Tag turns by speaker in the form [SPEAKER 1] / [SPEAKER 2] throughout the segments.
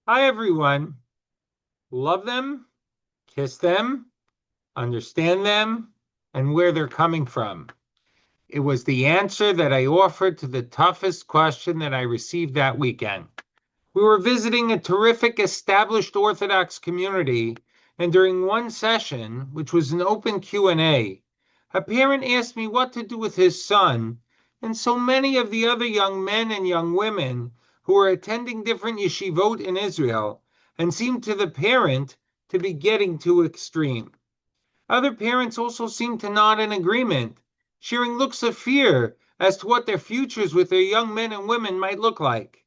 [SPEAKER 1] Hi, everyone. Love them, kiss them, understand them, and where they're coming from. It was the answer that I offered to the toughest question that I received that weekend. We were visiting a terrific established Orthodox community, and during one session, which was an open Q&A, a parent asked me what to do with his son, and so many of the other young men and young women who were attending different yeshivot in Israel and seemed to the parent to be getting too extreme. Other parents also seemed to nod in agreement, sharing looks of fear as to what their futures with their young men and women might look like.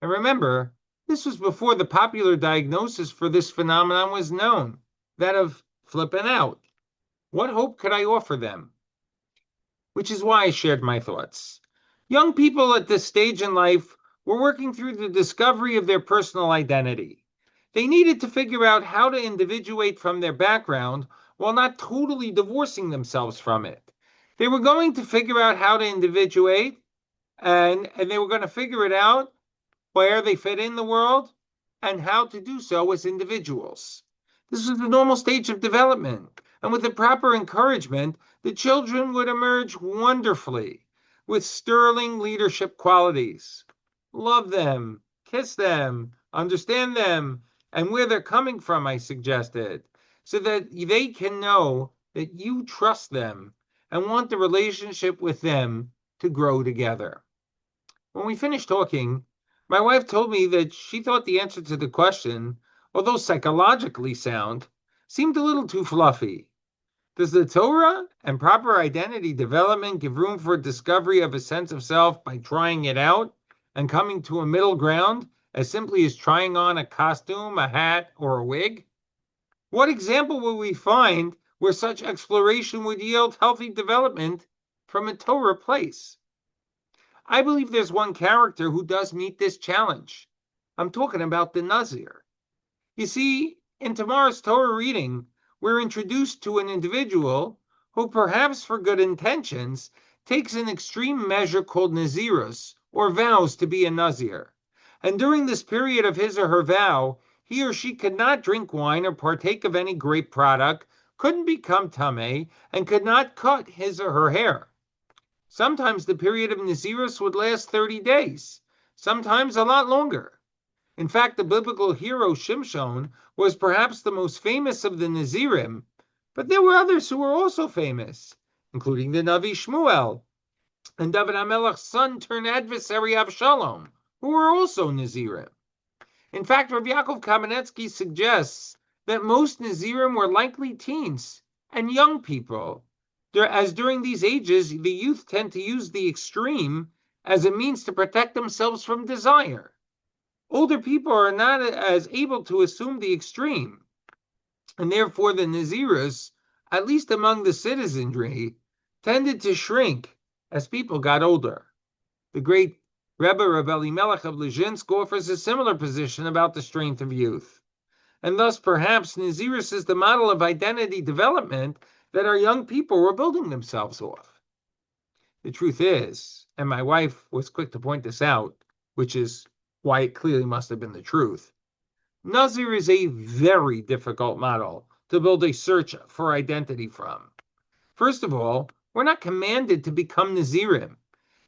[SPEAKER 1] And remember, this was before the popular diagnosis for this phenomenon was known, that of flipping out. What hope could I offer them? Which is why I shared my thoughts. Young people at this stage in life were working through the discovery of their personal identity. They needed to figure out how to individuate from their background while not totally divorcing themselves from it. They were going to figure out how to individuate, and they were going to figure it out where they fit in the world, and how to do so as individuals. This was the normal stage of development, and with the proper encouragement, the children would emerge wonderfully with sterling leadership qualities. Love them, kiss them, understand them, and where they're coming from, I suggested, so that they can know that you trust them and want the relationship with them to grow together. When we finished talking, my wife told me that she thought the answer to the question, although psychologically sound, seemed a little too fluffy. Does the Torah and proper identity development give room for discovery of a sense of self by trying it out and coming to a middle ground as simply as trying on a costume, a hat, or a wig? What example will we find where such exploration would yield healthy development from a Torah place? I believe there's one character who does meet this challenge. I'm talking about the Nazir. You see, in tomorrow's Torah reading, we're introduced to an individual who, perhaps for good intentions, takes an extreme measure called Nazirus, or vows to be a Nazir. And during this period of his or her vow, he or she could not drink wine or partake of any grape product, couldn't become tameh, and could not cut his or her hair. Sometimes the period of Nazirus would last 30 days, sometimes a lot longer. In fact, the biblical hero Shimshon was perhaps the most famous of the Nazirim, but there were others who were also famous, including the Navi Shmuel and David HaMelech's son turned adversary Avshalom, who were also Nazirim. In fact, Rav Yaakov Kamenetsky suggests that most Nazirim were likely teens and young people, as during these ages, the youth tend to use the extreme as a means to protect themselves from desire. Older people are not as able to assume the extreme, and therefore the Naziris, at least among the citizenry, tended to shrink as people got older. The great Rebbe Rav Elimelech of Lezhinsk offers a similar position about the strength of youth. And thus, perhaps Naziris is the model of identity development that our young people were building themselves off. The truth is, and my wife was quick to point this out, which is why it clearly must have been the truth, Nazir is a very difficult model to build a search for identity from. First of all, we're not commanded to become Nazirim.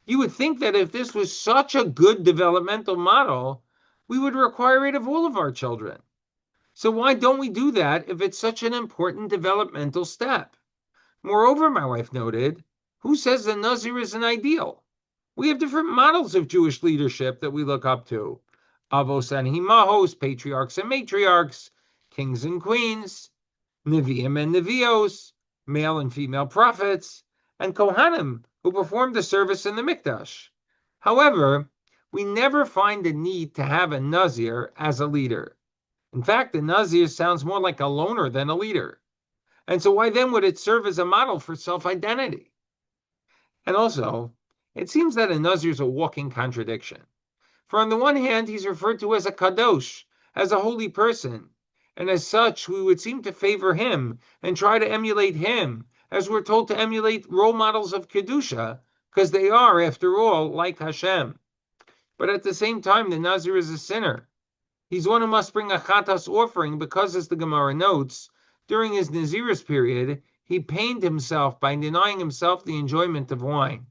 [SPEAKER 1] You would think that if this was such a good developmental model, we would require it of all of our children. So why don't we do that if it's such an important developmental step? Moreover, my wife noted, who says the Nazir is an ideal? We have different models of Jewish leadership that we look up to. Avos and Himahos, patriarchs and matriarchs, kings and queens, Nevi'im and Nevios, male and female prophets, and Kohanim, who performed the service in the Mikdash. However, we never find the need to have a Nazir as a leader. In fact, the Nazir sounds more like a loner than a leader. And so why then would it serve as a model for self-identity? And also, it seems that a Nazir is a walking contradiction. For on the one hand, he's referred to as a kadosh, as a holy person, and as such, we would seem to favor him and try to emulate him, as we're told to emulate role models of kedusha, because they are, after all, like Hashem. But at the same time, the Nazir is a sinner. He's one who must bring a chatas offering because, as the Gemara notes, during his Nazirus period, he pained himself by denying himself the enjoyment of wine.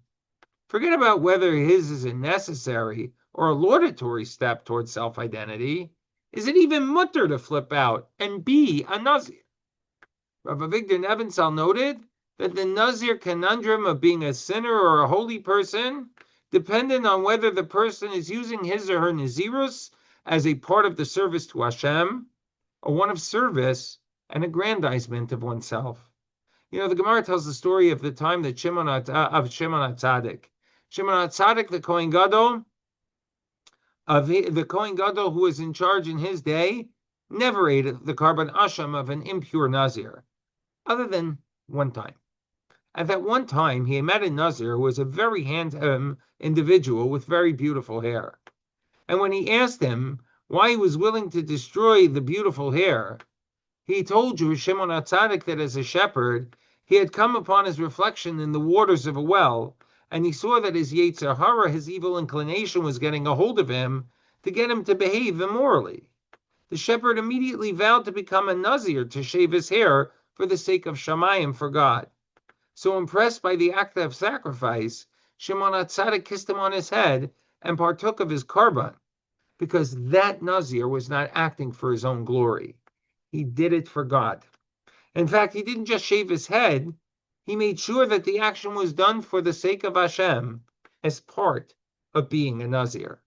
[SPEAKER 1] Forget about whether his is a necessary or a laudatory step towards self-identity. Is it even mutter to flip out and be a Nazir? Rav Avigdor Nebenzahl noted that the Nazir conundrum of being a sinner or a holy person depended on whether the person is using his or her Nazirus as a part of the service to Hashem, or one of service and aggrandizement of oneself. The Gemara tells the story of the time that Shimon HaTzadik. Shimon HaTzadik, the Kohen Gadol, who was in charge in his day, never ate the carbon asham of an impure Nazir, other than one time. At that one time, he met a Nazir who was a very handsome individual with very beautiful hair. And when he asked him why he was willing to destroy the beautiful hair, he told Shimon HaTzadik that as a shepherd, he had come upon his reflection in the waters of a well, and he saw that his Yetzer Hara, his evil inclination, was getting a hold of him to get him to behave immorally. The shepherd immediately vowed to become a Nazir to shave his hair for the sake of Shamayim, for God. So impressed by the act of sacrifice, Shimon HaTzadik kissed him on his head and partook of his carbon, because that Nazir was not acting for his own glory. He did it for God. In fact, he didn't just shave his head, he made sure that the action was done for the sake of Hashem as part of being a Nazir.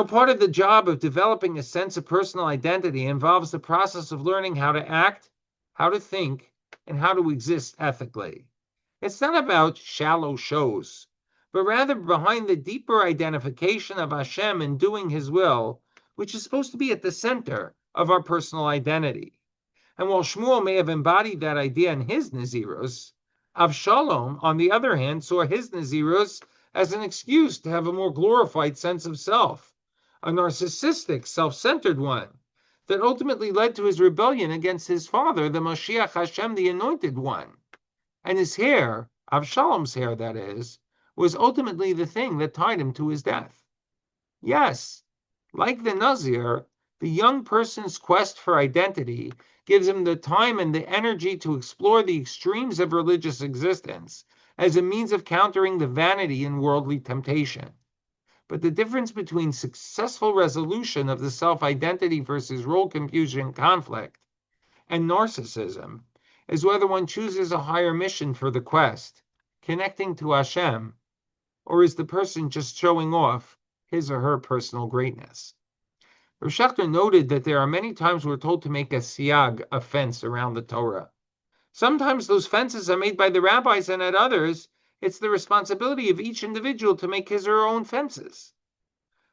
[SPEAKER 1] Part of the job of developing a sense of personal identity involves the process of learning how to act, how to think, and how to exist ethically. It's not about shallow shows, but rather behind the deeper identification of Hashem and doing His will, which is supposed to be at the center of our personal identity. And while Shmuel may have embodied that idea in his Nazirus, Avshalom, on the other hand, saw his Nazirus as an excuse to have a more glorified sense of self, a narcissistic, self-centered one, that ultimately led to his rebellion against his father, the Mashiach Hashem, the Anointed One. And his hair, Avshalom's hair that is, was ultimately the thing that tied him to his death. Yes, like the Nazir, the young person's quest for identity gives him the time and the energy to explore the extremes of religious existence as a means of countering the vanity and worldly temptation. But the difference between successful resolution of the self-identity versus role confusion conflict and narcissism is whether one chooses a higher mission for the quest, connecting to Hashem, or is the person just showing off his or her personal greatness. Rav Shechter noted that there are many times we're told to make a siag, a fence around the Torah. Sometimes those fences are made by the rabbis, and at others, it's the responsibility of each individual to make his or her own fences.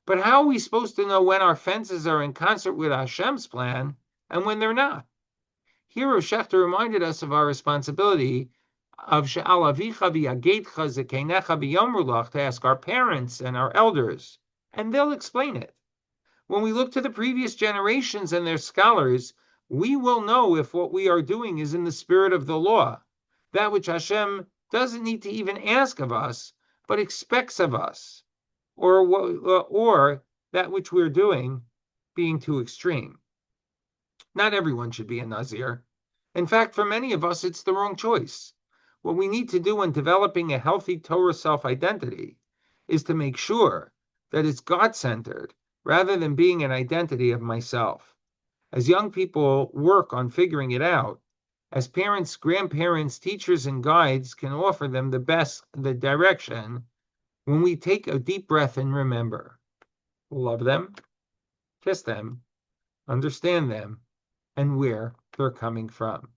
[SPEAKER 1] But how are we supposed to know when our fences are in concert with Hashem's plan and when they're not? Here, Rav Shechter reminded us of our responsibility of She'al Avicha v'Yagetcha Zekeinecha v'Yomru to ask our parents and our elders, and they'll explain it. When we look to the previous generations and their scholars, we will know if what we are doing is in the spirit of the law, that which Hashem doesn't need to even ask of us, but expects of us, or that which we're doing being too extreme. Not everyone should be a Nazir. In fact, for many of us, it's the wrong choice. What we need to do in developing a healthy Torah self-identity is to make sure that it's God-centered, rather than being an identity of myself. As young people work on figuring it out, as parents, grandparents, teachers, and guides can offer them the direction, when we take a deep breath and remember, love them, kiss them, understand them, and where they're coming from.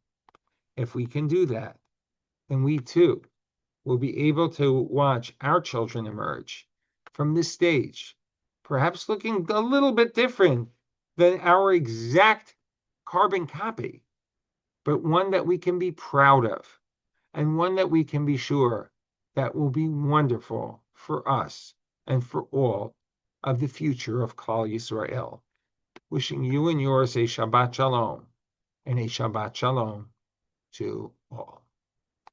[SPEAKER 1] If we can do that, then we too will be able to watch our children emerge from this stage, perhaps looking a little bit different than our exact carbon copy, but one that we can be proud of, and one that we can be sure that will be wonderful for us and for all of the future of Klal Yisrael. Wishing you and yours a Shabbat Shalom, and a Shabbat Shalom to all.